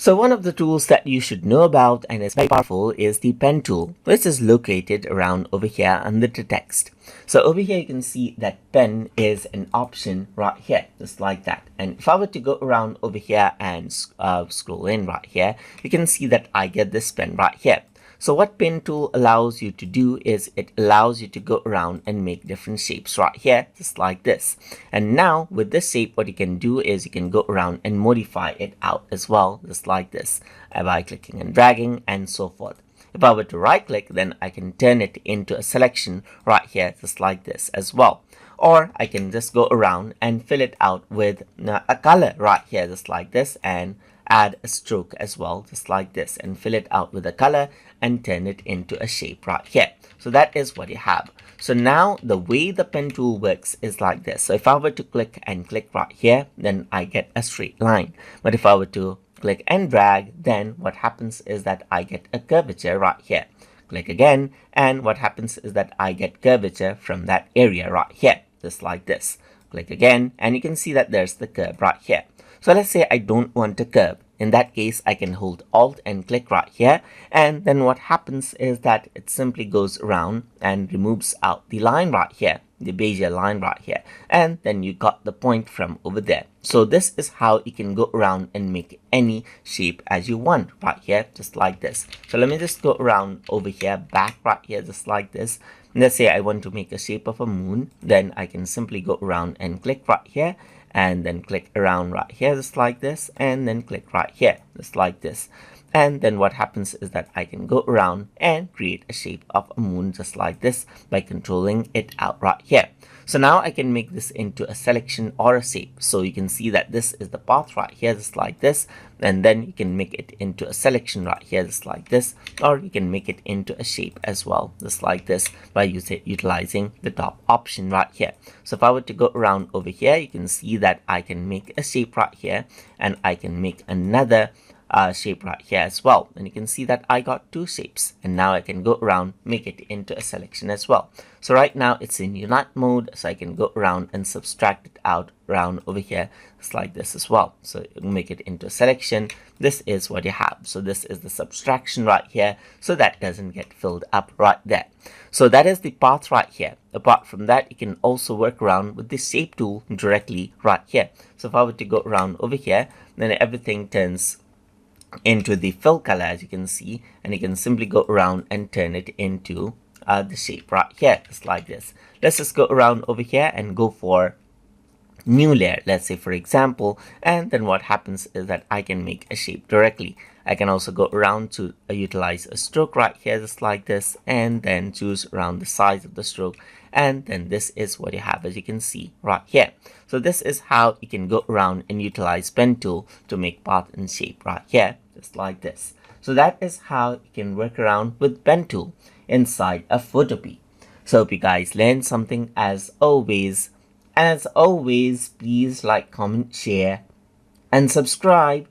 So one of the tools that you should know about and is very powerful is the pen tool, which is located around over here under the text. So over here you can see that pen is an option right here, just like that. And if I were to go around over here and scroll in right here, you can see that I get this pen right here. So what pen tool allows you to do is it allows you to go around and make different shapes right here, just like this. And now with this shape, what you can do is you can go around and modify it out as well, just like this, by clicking and dragging and so forth. If I were to right click, then I can turn it into a selection right here, just like this as well. Or I can just go around and fill it out with a color right here, just like this, and add a stroke as well, just like this, and fill it out with a color and turn it into a shape right here. So that is what you have. So now the way the pen tool works is like this. So if I were to click right here, then I get a straight line. But if I were to click and drag, then what happens is that I get a curvature right here. Click again, and what happens is that I get curvature from that area right here, just like this. Click again, and you can see that there's the curve right here. So let's say I don't want a curve. In that case, I can hold Alt and click right here, and then what happens is that it simply goes around and removes out the line right here, the Bezier line right here, and then you got the point from over there. So this is how you can go around and make any shape as you want right here, just like this. So let me just go around over here, back right here, just like this. Let's say I want to make a shape of a moon, then I can simply go around and click right here, and then click around right here, just like this, and then click right here, just like this. And then what happens is that I can go around and create a shape of a moon just like this by controlling it out right here. So now I can make this into a selection or a shape. So you can see that this is the path right here, just like this. And then you can make it into a selection right here, just like this. Or you can make it into a shape as well, just like this, by utilizing the top option right here. So if I were to go around over here, you can see that I can make a shape right here, and I can make another shape right here as well. And you can see that I got two shapes, and now I can go around, make it into a selection as well. So right now it's in unite mode, so I can go around and subtract it out around over here, just like this as well. So make it into a selection. This is what you have. So this is the subtraction right here, so that doesn't get filled up right there. So that is the path right here. Apart from that, you can also work around with the shape tool directly right here. So if I were to go around over here, then everything turns into the fill color, as you can see, and you can simply go around and turn it into the shape right here, just like this. Let's just go around over here and go for new layer, let's say for example, and then what happens is that I can make a shape directly. I can also go around to utilize a stroke right here, just like this, and then choose around the size of the stroke, and then this is what you have, as you can see right here. So this is how you can go around and utilize pen tool to make path and shape right here, just like this. So that is how you can work around with pen tool inside a Photopea. So hope you guys learned something as always. And as always, please like, comment, share, and subscribe.